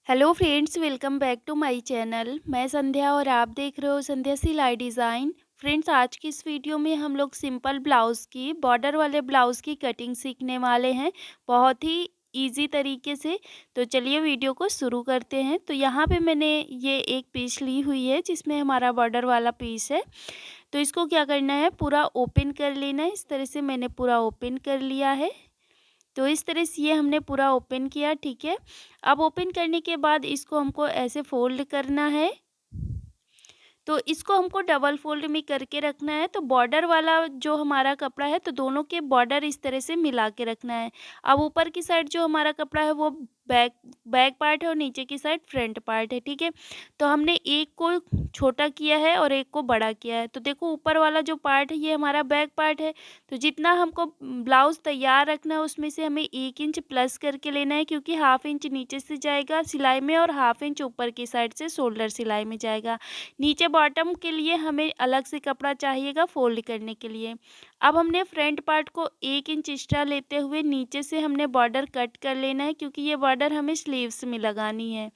Hello friends, welcome back to my channel. मैं संध्या और आप देख रहे हो संध्या सिलाई डिज़ाइन। फ्रेंड्स, आज की इस वीडियो में हम लोग सिंपल ब्लाउज़ की बॉर्डर वाले ब्लाउज़ की कटिंग सीखने वाले हैं, बहुत ही इजी तरीके से। तो चलिए वीडियो को शुरू करते हैं। तो यहाँ पे मैंने ये एक पीस ली हुई है जिसमें हमारा बॉर्डर वाला पीस है। तो इसको क्या करना है, पूरा ओपन कर लेना है। इस तरह से मैंने पूरा ओपन कर लिया है। तो इस तरह से ये हमने पूरा ओपन किया, ठीक है। अब ओपन करने के बाद इसको हमको ऐसे फोल्ड करना है। तो इसको हमको डबल फोल्ड में करके रखना है। तो बॉर्डर वाला जो हमारा कपड़ा है, तो दोनों के बॉर्डर इस तरह से मिला के रखना है। अब ऊपर की साइड जो हमारा कपड़ा है वो बैक बैक पार्ट है और नीचे की साइड फ्रंट पार्ट है, ठीक है। तो हमने एक को छोटा किया है और एक को बड़ा किया है। तो देखो, ऊपर वाला जो पार्ट है ये हमारा बैक पार्ट है। तो जितना हमको ब्लाउज़ तैयार रखना है उसमें से हमें 1 इंच प्लस करके लेना है, क्योंकि हाफ इंच नीचे से जाएगा सिलाई में और हाफ इंच ऊपर की साइड से शोल्डर सिलाई में जाएगा। नीचे बॉटम के लिए हमें अलग से कपड़ा चाहिएगा फोल्ड करने के लिए। अब हमने फ्रंट पार्ट को 1 इंच एक्स्ट्रा लेते हुए नीचे से हमने बॉर्डर कट कर लेना है, क्योंकि ये बॉर्डर हमें स्लीव्स में लगानी है।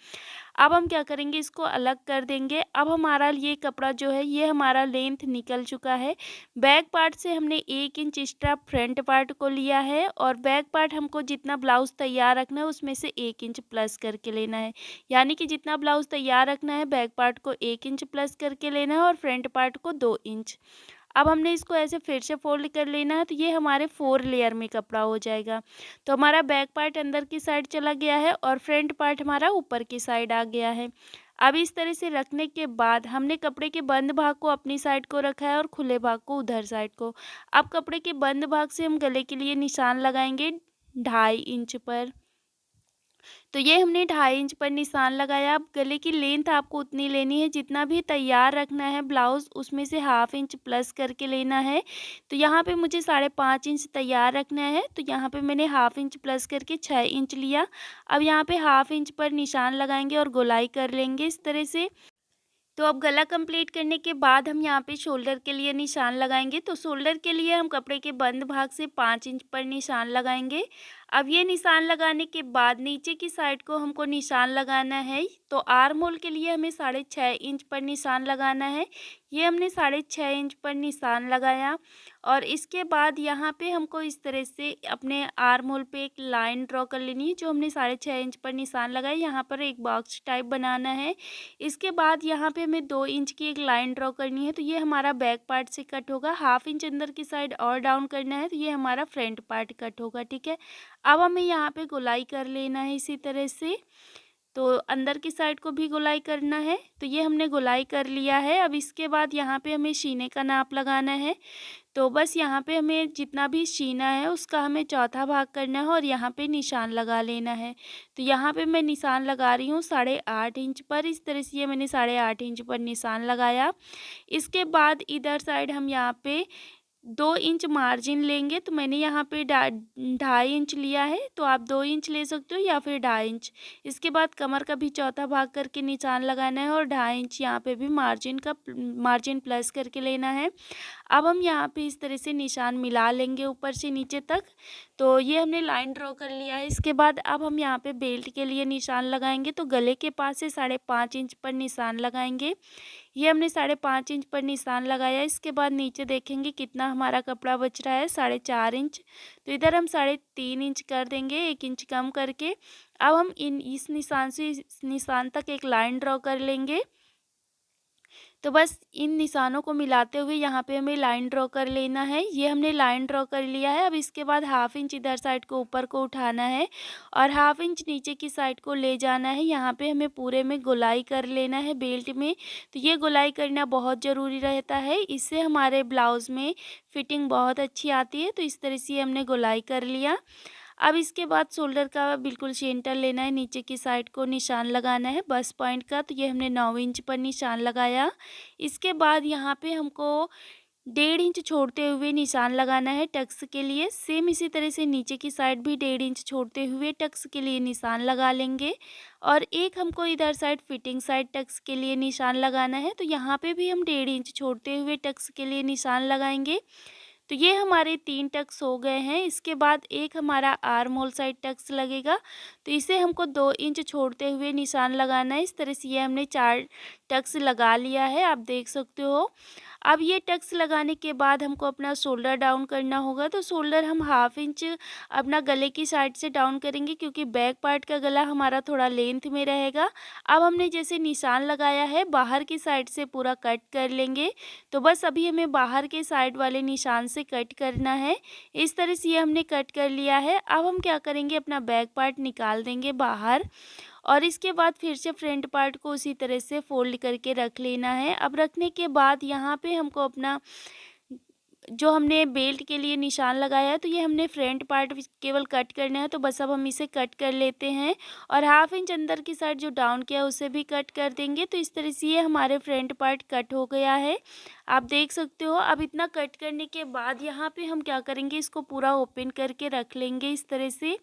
अब हम क्या करेंगे, इसको अलग कर देंगे। अब हमारा ये कपड़ा जो है ये हमारा लेंथ निकल चुका है। बैक पार्ट से हमने 1 इंच एक्स्ट्रा फ्रंट पार्ट को लिया है और बैक पार्ट हमको जितना ब्लाउज़ तैयार रखना है उसमें से 1 इंच प्लस करके लेना है। यानी कि जितना ब्लाउज़ तैयार रखना है बैक पार्ट को 1 इंच प्लस करके लेना है और फ्रंट पार्ट को 2 इंच। अब हमने इसको ऐसे फिर से फोल्ड कर लेना है। तो ये हमारे 4 लेयर में कपड़ा हो जाएगा। तो हमारा बैक पार्ट अंदर की साइड चला गया है और फ्रंट पार्ट हमारा ऊपर की साइड आ गया है। अब इस तरह से रखने के बाद हमने कपड़े के बंद भाग को अपनी साइड को रखा है और खुले भाग को उधर साइड को। अब कपड़े के बंद भाग से हम गले के लिए निशान लगाएंगे 2.5 इंच पर। तो ये हमने 2.5 इंच पर निशान लगाया। अब गले की लेंथ आपको उतनी लेनी है, जितना भी तैयार रखना है ब्लाउज़ उसमें से हाफ इंच प्लस करके लेना है। तो यहाँ पे मुझे 5.5 इंच तैयार रखना है, तो यहाँ पे मैंने हाफ इंच प्लस करके 6 इंच लिया। अब यहाँ पे हाफ इंच पर निशान लगाएंगे और गोलाई कर लेंगे इस तरह से। तो अब गला कंप्लीट करने के बाद हम यहाँ पे शोल्डर के लिए निशान लगाएंगे। तो शोल्डर के लिए हम कपड़े के बंद भाग से 5 इंच पर निशान लगाएंगे। अब ये निशान लगाने के बाद नीचे की साइड को हमको निशान लगाना है। तो आर्म होल के लिए हमें 6.5 इंच पर निशान लगाना है। ये हमने 6.5 इंच पर निशान लगाया और इसके बाद यहाँ पे हमको इस तरह से अपने आर्म होल पे एक लाइन ड्रॉ कर लेनी है। जो हमने 6.5 इंच पर निशान लगाया, यहाँ पर एक बॉक्स टाइप बनाना है। इसके बाद यहाँ पे हमें 2 इंच की एक लाइन ड्रॉ करनी है। तो ये हमारा बैक पार्ट से कट होगा। हाफ इंच अंदर की साइड और डाउन करना है, तो ये हमारा फ्रंट पार्ट कट होगा, ठीक है। अब हमें यहाँ पे गोलाई कर लेना है इसी तरह से। तो अंदर की साइड को भी गोलाई करना है। तो ये हमने गोलाई कर लिया है। अब इसके बाद यहाँ पे हमें सीने का नाप लगाना है। तो बस यहाँ पे हमें जितना भी सीना है उसका हमें चौथा भाग करना है और यहाँ पे निशान लगा लेना है। तो यहाँ पे मैं निशान लगा रही हूँ 8.5 इंच पर। इस तरह से ये मैंने 8.5 इंच पर निशान लगाया। इसके बाद इधर साइड हम यहाँ पे 2 इंच मार्जिन लेंगे। तो मैंने यहाँ पे 2.5 इंच लिया है, तो आप 2 इंच ले सकते हो या फिर 2.5 इंच। इसके बाद कमर का भी चौथा भाग करके निशान लगाना है और 2.5 इंच यहाँ पे भी मार्जिन प्लस करके लेना है। अब हम यहाँ पे इस तरह से निशान मिला लेंगे ऊपर से नीचे तक। तो ये हमने लाइन ड्रॉ कर लिया है। इसके बाद अब हम यहाँ पे बेल्ट के लिए निशान लगाएंगे। तो गले के पास से 5.5 इंच पर निशान लगाएंगे। ये हमने 5.5 इंच पर निशान लगाया। इसके बाद नीचे देखेंगे कितना हमारा कपड़ा बच रहा है, 4.5 इंच। तो इधर हम 3.5 इंच कर देंगे, 1 इंच कम करके। अब हम इस निशान से इस निशान तक एक लाइन ड्रॉ कर लेंगे। तो बस इन निशानों को मिलाते हुए यहाँ पे हमें लाइन ड्रॉ कर लेना है। ये हमने लाइन ड्रॉ कर लिया है। अब इसके बाद हाफ इंच इधर साइड को ऊपर को उठाना है और हाफ इंच नीचे की साइड को ले जाना है। यहाँ पे हमें पूरे में गोलाई कर लेना है बेल्ट में। तो ये गोलाई करना बहुत ज़रूरी रहता है, इससे हमारे ब्लाउज़ में फिटिंग बहुत अच्छी आती है। तो इस तरह से हमने गोलाई कर लिया। अब इसके बाद शोल्डर का बिल्कुल सेंटर लेना है, नीचे की साइड को निशान लगाना है बस पॉइंट का। तो ये हमने 9 इंच पर निशान लगाया। इसके बाद यहाँ पे हमको 1.5 इंच छोड़ते हुए निशान लगाना है टक्स के लिए। सेम इसी तरह से नीचे की साइड भी 1.5 इंच छोड़ते हुए टक्स के लिए निशान लगा लेंगे। और एक हमको इधर साइड फिटिंग साइड टक्स के लिए निशान लगाना है। तो यहाँ पे भी हम 1.5 इंच छोड़ते हुए टक्स के लिए निशान लगाएंगे। तो ये हमारे 3 टक्स हो गए हैं। इसके बाद एक हमारा आर्म होल साइड टक्स लगेगा। तो इसे हमको 2 इंच छोड़ते हुए निशान लगाना है। इस तरह से ये हमने 4 टक्स लगा लिया है, आप देख सकते हो। अब ये टक्स लगाने के बाद हमको अपना शोल्डर डाउन करना होगा। तो शोल्डर हम 1/2 इंच अपना गले की साइड से डाउन करेंगे, क्योंकि बैक पार्ट का गला हमारा थोड़ा लेंथ में रहेगा। अब हमने जैसे निशान लगाया है, बाहर की साइड से पूरा कट कर लेंगे। तो बस अभी हमें बाहर के साइड वाले निशान से कट करना है। इस तरह से ये हमने कट कर लिया है। अब हम क्या करेंगे, अपना बैक पार्ट निकाल देंगे बाहर, और इसके बाद फिर से फ्रंट पार्ट को उसी तरह से फोल्ड करके रख लेना है। अब रखने के बाद यहाँ पे हमको अपना जो हमने बेल्ट के लिए निशान लगाया है, तो ये हमने फ्रंट पार्ट केवल कट करना है। तो बस अब हम इसे कट कर लेते हैं, और 1/2 इंच अंदर की साइड जो डाउन किया है उसे भी कट कर देंगे। तो इस तरह से ये हमारे फ्रंट पार्ट कट हो गया है, आप देख सकते हो। अब इतना कट करने के बाद यहाँ पे हम क्या करेंगे, इसको पूरा ओपन करके रख लेंगे इस तरह से।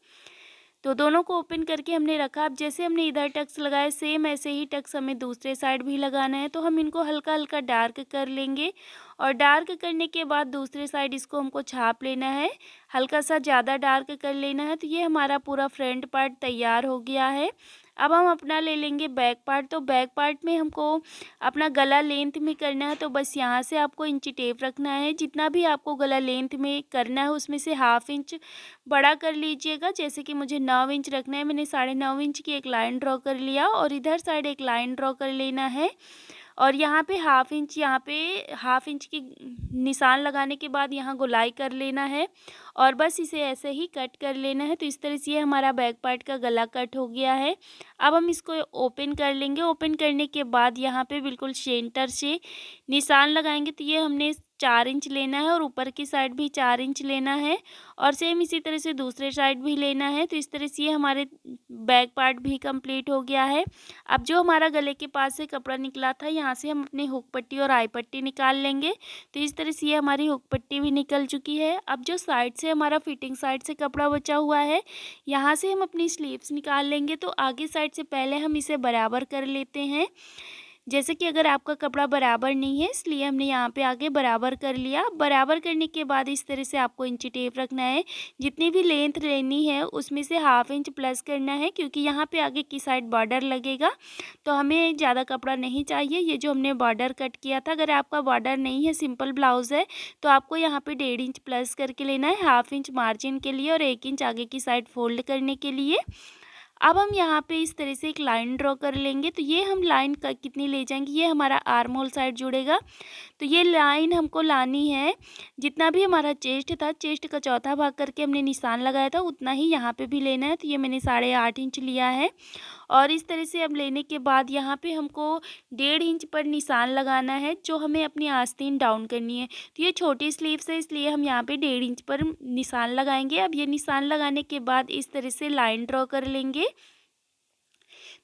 तो दोनों को ओपन करके हमने रखा। अब जैसे हमने इधर टक्स लगाया, सेम ऐसे ही टक्स हमें दूसरे साइड भी लगाना है। तो हम इनको हल्का हल्का डार्क कर लेंगे, और डार्क करने के बाद दूसरे साइड इसको हमको छाप लेना है, हल्का सा ज़्यादा डार्क कर लेना है। तो ये हमारा पूरा फ्रंट पार्ट तैयार हो गया है। अब हम अपना ले लेंगे बैक पार्ट। तो बैक पार्ट में हमको अपना गला लेंथ में करना है। तो बस यहाँ से आपको इंची टेप रखना है, जितना भी आपको गला लेंथ में करना है उसमें से 1/2 इंच बड़ा कर लीजिएगा। जैसे कि मुझे 9 इंच रखना है, मैंने 9.5 इंच की एक लाइन ड्रॉ कर लिया, और इधर साइड एक लाइन ड्रॉ कर लेना है। और यहाँ पे 1/2 इंच, यहाँ पे 1/2 इंच की निशान लगाने के बाद यहाँ गोलाई कर लेना है, और बस इसे ऐसे ही कट कर लेना है। तो इस तरह से ये हमारा बैक पार्ट का गला कट हो गया है। अब हम इसको ओपन कर लेंगे। ओपन करने के बाद यहाँ पे बिल्कुल सेंटर से निशान लगाएंगे। तो ये हमने 4 इंच लेना है, और ऊपर की साइड भी 4 इंच लेना है, और सेम इसी तरह से दूसरे साइड भी लेना है। तो इस तरह से ये हमारे बैक पार्ट भी कंप्लीट हो गया है। अब जो हमारा गले के पास से कपड़ा निकला था, यहाँ से हम अपनी हुक पट्टी और आई पट्टी निकाल लेंगे। तो इस तरह से ये हमारी हुक पट्टी भी निकल चुकी है। अब जो साइड से हमारा फिटिंग साइड से कपड़ा बचा हुआ है, यहाँ से हम अपनी स्लीव्स निकाल लेंगे। तो आगे साइड से पहले हम इसे बराबर कर लेते हैं। जैसे कि अगर आपका कपड़ा बराबर नहीं है, इसलिए हमने यहाँ पे आगे बराबर कर लिया। बराबर करने के बाद इस तरह से आपको इंची टेप रखना है। जितनी भी लेंथ लेनी है उसमें से 1/2 इंच प्लस करना है, क्योंकि यहाँ पे आगे की साइड बॉर्डर लगेगा। तो हमें ज़्यादा कपड़ा नहीं चाहिए। ये जो हमने बॉर्डर कट किया था, अगर आपका बॉर्डर नहीं है, सिंपल ब्लाउज़ है, तो आपको यहाँ पे 1.5 इंच प्लस करके लेना है, 1/2 इंच मार्जिन के लिए और 1 इंच आगे की साइड फोल्ड करने के लिए। अब हम यहाँ पे इस तरह से एक लाइन ड्रॉ कर लेंगे। तो ये हम लाइन कितनी ले जाएंगे, ये हमारा आर्म होल साइड जुड़ेगा। तो ये लाइन हमको लानी है, जितना भी हमारा चेस्ट था, चेस्ट का चौथा भाग करके हमने निशान लगाया था, उतना ही यहाँ पे भी लेना है। तो ये मैंने 8.5 इंच लिया है, और इस तरह से अब लेने के बाद यहाँ पे हमको 1.5 इंच पर निशान लगाना है, जो हमें अपनी आस्तीन डाउन करनी है। तो ये छोटी स्लीव्स है, इसलिए हम यहाँ पे 1.5 इंच पर निशान लगाएंगे। अब ये निशान लगाने के बाद इस तरह से लाइन ड्रॉ कर लेंगे।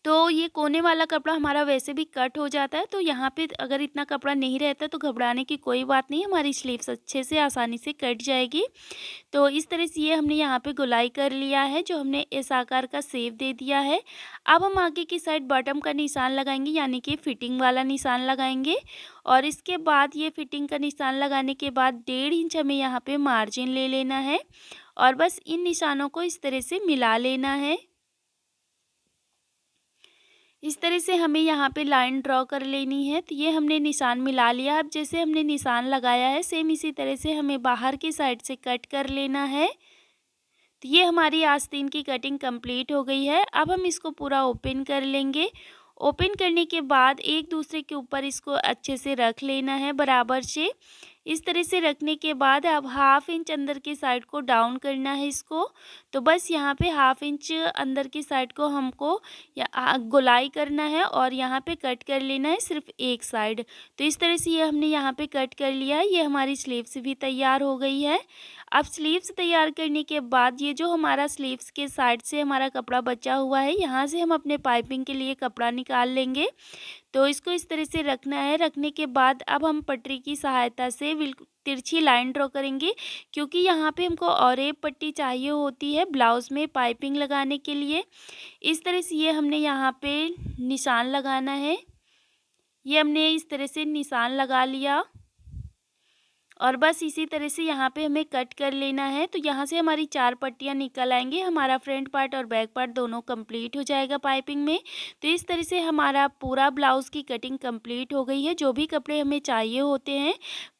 तो ये कोने वाला कपड़ा हमारा वैसे भी कट हो जाता है, तो यहाँ पे अगर इतना कपड़ा नहीं रहता तो घबराने की कोई बात नहीं, हमारी स्लीव्स अच्छे से आसानी से कट जाएगी। तो इस तरह से ये हमने यहाँ पे गोलाई कर लिया है, जो हमने इस आकार का शेप दे दिया है। अब हम आगे की साइड बॉटम का निशान लगाएंगे, यानी कि फिटिंग वाला निशान लगाएंगे। और इसके बाद ये फिटिंग का निशान लगाने के बाद 1.5 इंच हमें यहाँ पे मार्जिन ले लेना है, और बस इन निशानों को इस तरह से मिला लेना है। इस तरह से हमें यहाँ पे लाइन ड्रॉ कर लेनी है। तो ये हमने निशान मिला लिया। अब जैसे हमने निशान लगाया है, सेम इसी तरह से हमें बाहर की साइड से कट कर लेना है। तो ये हमारी आस्तीन की कटिंग कंप्लीट हो गई है। अब हम इसको पूरा ओपन कर लेंगे। ओपन करने के बाद एक दूसरे के ऊपर इसको अच्छे से रख लेना है बराबर से। इस तरह से रखने के बाद अब 1/2 इंच अंदर की साइड को डाउन करना है इसको। तो बस यहाँ पे 1/2 इंच अंदर की साइड को हमको गोलाई करना है, और यहाँ पे कट कर लेना है सिर्फ एक साइड। तो इस तरह से ये हमने यहाँ पे कट कर लिया है। ये हमारी स्लीव्स भी तैयार हो गई है। अब स्लीव्स तैयार करने के बाद ये जो हमारा स्लीव्स के साइड से हमारा कपड़ा बचा हुआ है, यहाँ से हम अपने पाइपिंग के लिए कपड़ा निकाल लेंगे। तो इसको इस तरह से रखना है। रखने के बाद अब हम पटरी की सहायता से बिल्कुल तिरछी लाइन ड्रॉ करेंगे, क्योंकि यहाँ पे हमको और एक पट्टी चाहिए होती है ब्लाउज़ में पाइपिंग लगाने के लिए। इस तरह से ये हमने यहाँ पे निशान लगाना है। ये हमने इस तरह से निशान लगा लिया, और बस इसी तरह से यहाँ पे हमें कट कर लेना है। तो यहाँ से हमारी 4 पट्टियाँ निकल आएँगी, हमारा फ्रंट पार्ट और बैक पार्ट दोनों कंप्लीट हो जाएगा पाइपिंग में। तो इस तरह से हमारा पूरा ब्लाउज़ की कटिंग कंप्लीट हो गई है, जो भी कपड़े हमें चाहिए होते हैं।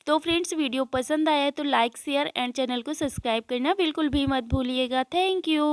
तो फ्रेंड्स, वीडियो पसंद आया है तो लाइक, शेयर एंड चैनल को सब्सक्राइब करना बिल्कुल भी मत भूलिएगा। Thank you.